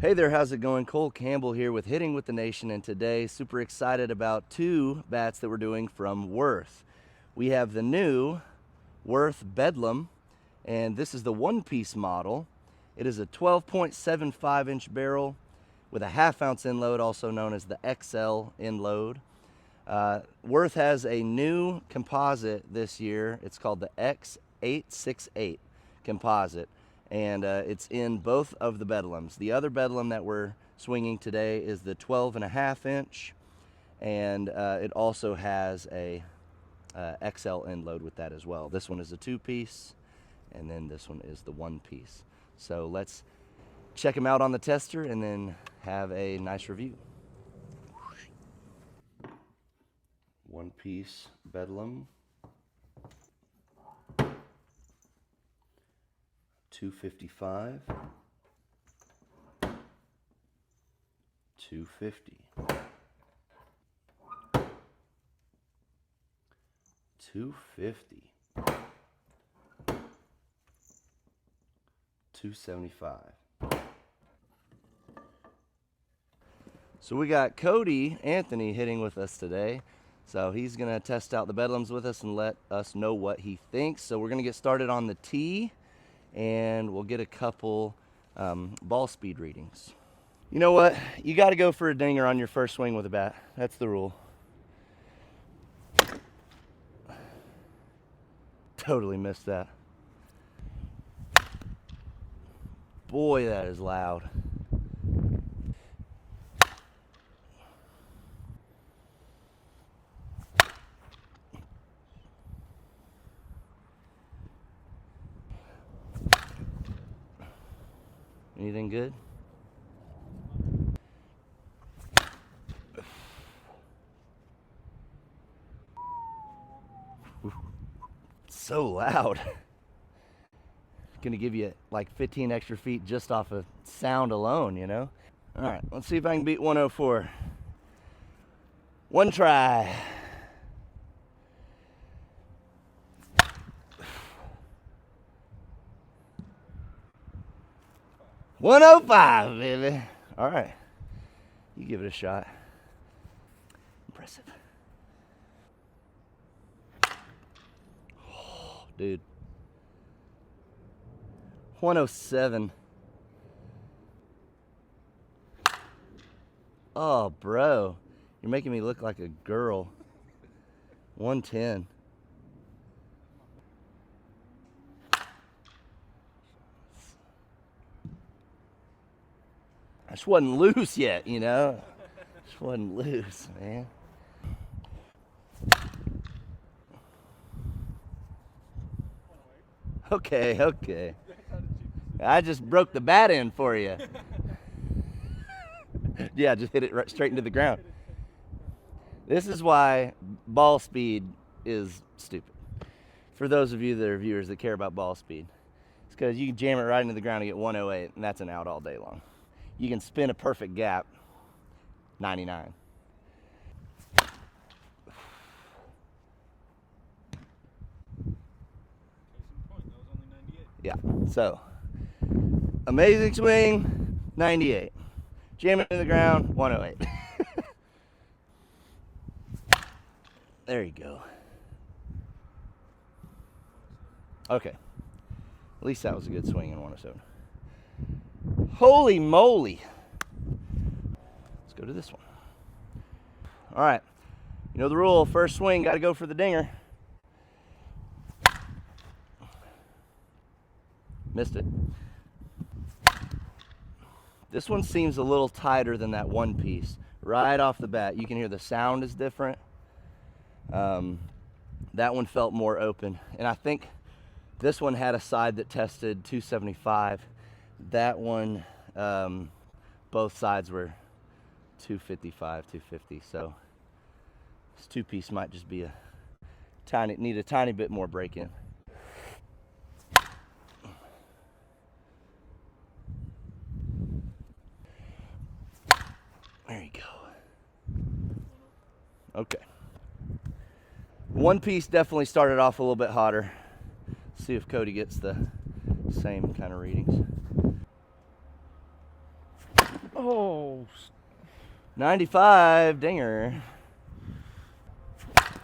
Hey there, how's it going? Cole Campbell here with Hitting with the Nation, and today super excited about two bats that we're doing from Worth. We have the new Worth Bedlam, and this is the one-piece model. It is a 12.75 inch barrel with a 1/2 ounce endload, also known as the XL endload. Worth has a new composite this year. It's called the X868 composite. And it's in both of the Bedlams. The other Bedlam that we're swinging today is the 12.5 inch, and it also has a XL endload with that as well. This one is a 2-piece, and then this one is the 1-piece. So let's check them out on the tester and then have a nice review. 1-piece Bedlam. 255, 250, 250, 275. So we got Cody Anthony hitting with us today. So he's gonna test out the Bedlams with us and let us know what he thinks. So we're gonna get started on the tee, and we'll get a couple ball speed readings. You know what? You got to go for a dinger on your first swing with a bat. That's the rule. Totally missed that. Boy, that is loud. Anything good? So loud. Gonna give you like 15 extra feet just off of sound alone, you know? All right, let's see if I can beat 104. One try. $105, baby. All right, you give it a shot. Impressive. Oh, dude. 107. Oh, bro, you're making me look like a girl. 110. I just wasn't loose yet, you know? Just wasn't loose, man. Okay. I just broke the bat in for you. Yeah, just hit it right straight into the ground. This is why ball speed is stupid. For those of you that are viewers that care about ball speed, it's because you can jam it right into the ground and get 108, and that's an out all day long. You can spin a perfect gap, 99. Yeah, so amazing swing, 98. Jam it into the ground, 108. There you go. Okay, at least that was a good swing in 107. Holy moly. Let's go to this one. All right, you know the rule, first swing, got to go for the dinger. Missed it. This one seems a little tighter than that 1-piece. Right off the bat, you can hear the sound is different. That one felt more open. And I think this one had a side that tested 275. That one, both sides were 255, 250. So this 2-piece might just be need a tiny bit more break in. There you go. Okay. 1-piece definitely started off a little bit hotter. See if Cody gets the same kind of readings. Oh. 95, dinger. That's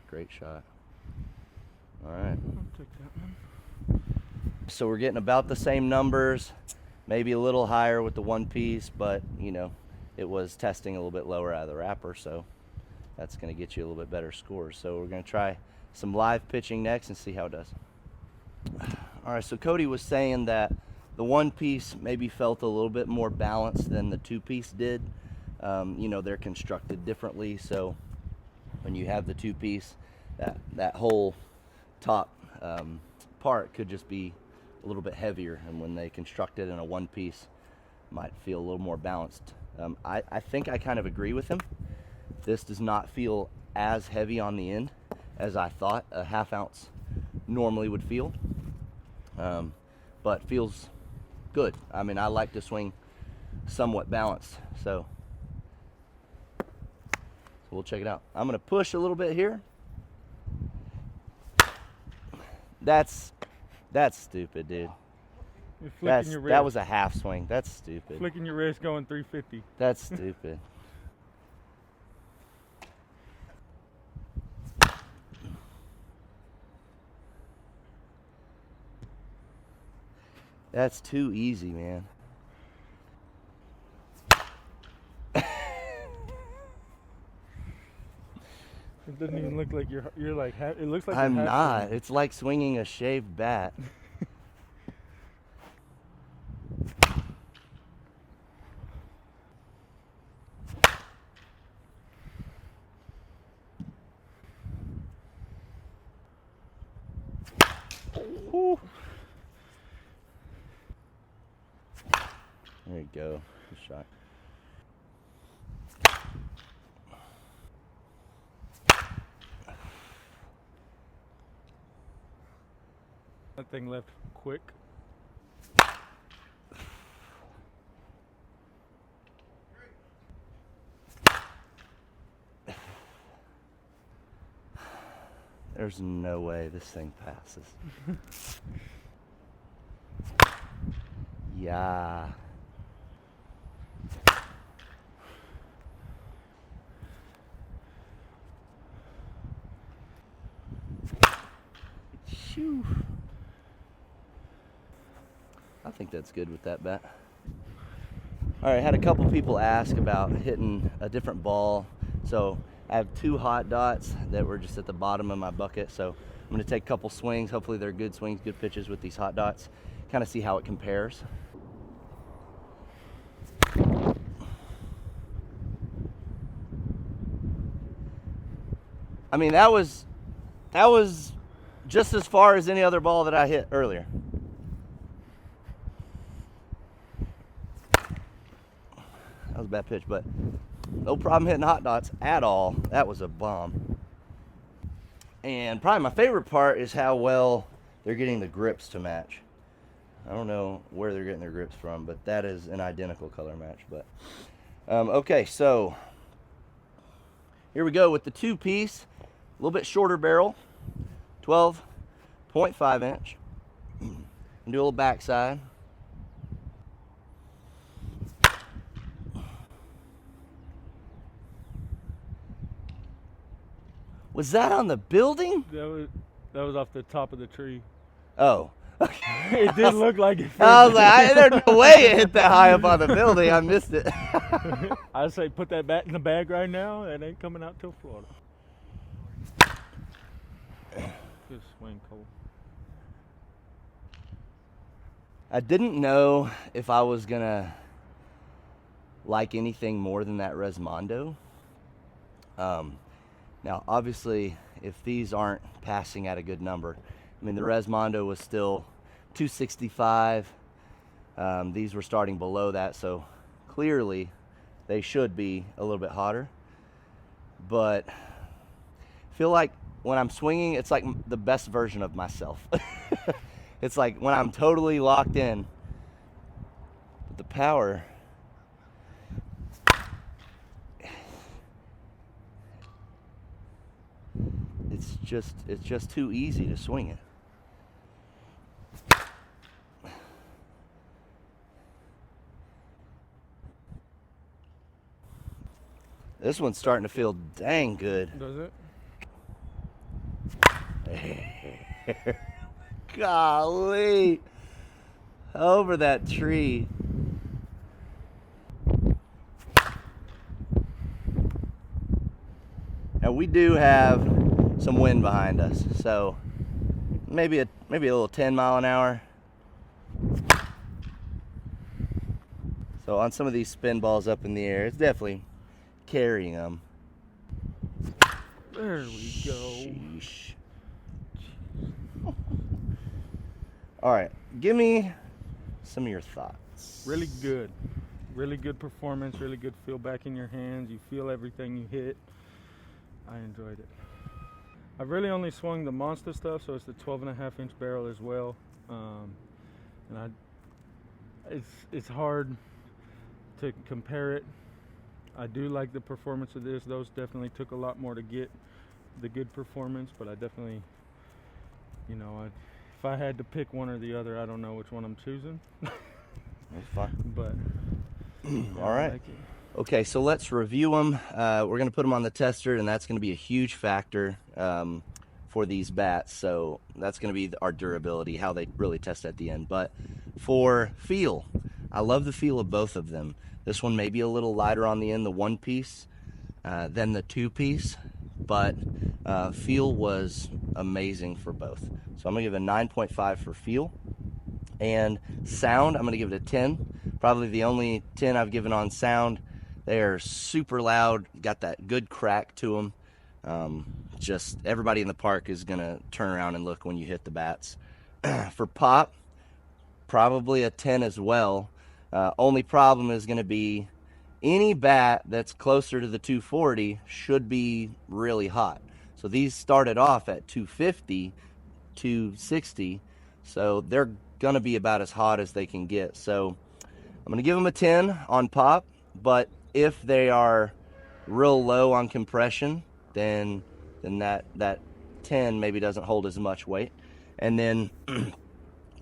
a great shot. All right. I'll take that one. So we're getting about the same numbers, maybe a little higher with the one piece, but you know, it was testing a little bit lower out of the wrapper, so that's going to get you a little bit better scores. So we're going to try some live pitching next and see how it does. All right, so Cody was saying that the one piece maybe felt a little bit more balanced than the two piece did. You know, they're constructed differently, so when you have the two piece, that whole top part could just be a little bit heavier, and when they construct it in a one piece, might feel a little more balanced. I think I kind of agree with him. This does not feel as heavy on the end as I thought a half ounce normally would feel, but feels good. I mean, I like to swing somewhat balanced, so we'll check it out. I'm gonna push a little bit here. That's stupid, dude. You're flicking your wrist. That was a half swing. That's stupid. Flicking your wrist going 350. That's stupid. That's too easy, man. It doesn't even look like you're like, it looks like I'm you're not. It's like swinging a shaved bat. Whew. There you go. Good shot. That thing left quick. There's no way this thing passes. Yeah. Shoo. I think that's good with that bat. All right, had a couple people ask about hitting a different ball. So I have two hot dots that were just at the bottom of my bucket. So I'm gonna take a couple swings. Hopefully they're good swings, good pitches with these hot dots. Kind of see how it compares. I mean, that was just as far as any other ball that I hit earlier. That was a bad pitch, but no problem hitting hot dots at all. That was a bomb. And probably my favorite part is how well they're getting the grips to match. I don't know where they're getting their grips from, but that is an identical color match. But okay, so here we go with the two piece, a little bit shorter barrel, 12.5 inch. And do a little backside. Was that on the building? That was off the top of the tree. Oh. It did look like it. I was like, there's no way it hit that high up on the building. I missed it. I say put that bat in the bag right now. It ain't coming out till Florida. Good swing, Cole. I didn't know if I was gonna like anything more than that Resmondo. Now, obviously, if these aren't passing at a good number, I mean, the Resmondo was still 265. These were starting below that, so clearly they should be a little bit hotter. But I feel like when I'm swinging, it's like the best version of myself. It's like when I'm totally locked in. But the power, it's just too easy to swing it. This one's starting to feel dang good. Does it? Golly. Over that tree. Now we do have some wind behind us, so maybe a little 10 mile an hour. So on some of these spin balls up in the air, it's definitely carrying them. There we go. Sheesh. All right, give me some of your thoughts. Really good. Really good performance, really good feel back in your hands. You feel everything you hit. I enjoyed it. I've really only swung the monster stuff, so it's the 12.5-inch barrel as well. It's hard to compare it. I do like the performance of this. Those definitely took a lot more to get the good performance, but I definitely, you know, if I had to pick one or the other, I don't know which one I'm choosing. That's fine. But all right. Okay, so let's review them. We're going to put them on the tester, and that's going to be a huge factor for these bats. So that's going to be our durability, how they really test at the end. But for feel, I love the feel of both of them. This one may be a little lighter on the end, the one piece, than the two piece, but feel was amazing for both. So I'm going to give it a 9.5 for feel. And sound, I'm going to give it a 10. Probably the only 10 I've given on sound. They are super loud, got that good crack to them. Just everybody in the park is going to turn around and look when you hit the bats. For pop, probably a 10 as well. Only problem is going to be any bat that's closer to the 240 should be really hot. So these started off at 250, 260, so they're going to be about as hot as they can get. So I'm going to give them a 10 on pop, but if they are real low on compression, then that 10 maybe doesn't hold as much weight. And then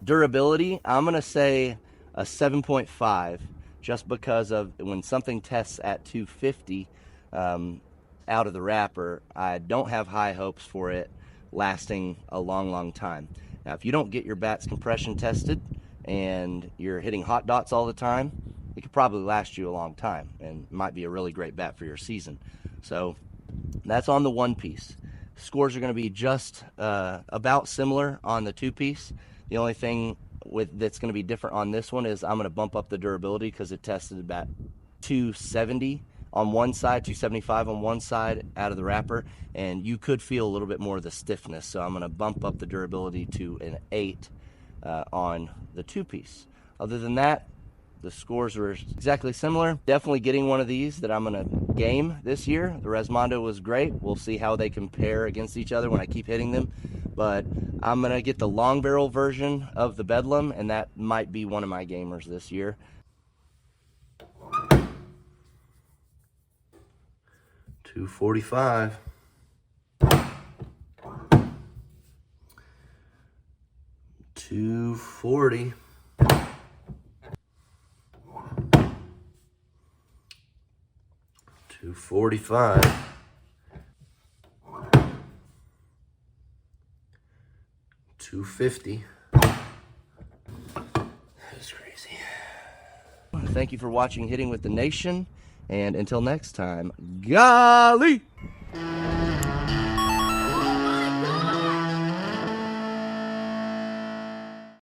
durability, I'm going to say a 7.5, just because of when something tests at 250 out of the wrapper, I don't have high hopes for it lasting a long time. Now, if you don't get your bats compression tested and you're hitting hot dots all the time, it could probably last you a long time and might be a really great bat for your season. So that's on the one piece. Scores are going to be just about similar on the two piece. The only thing that's going to be different on this one is I'm going to bump up the durability because it tested about 270 on one side, 275 on one side out of the wrapper, and you could feel a little bit more of the stiffness. So I'm going to bump up the durability to an 8 on the two piece. Other than that, the scores were exactly similar. Definitely getting one of these that I'm going to game this year. The Resmondo was great. We'll see how they compare against each other when I keep hitting them. But I'm going to get the long barrel version of the Bedlam, and that might be one of my gamers this year. .245. .240. .245. .250. That's crazy. Thank you for watching Hitting with the Nation, and until next time, golly!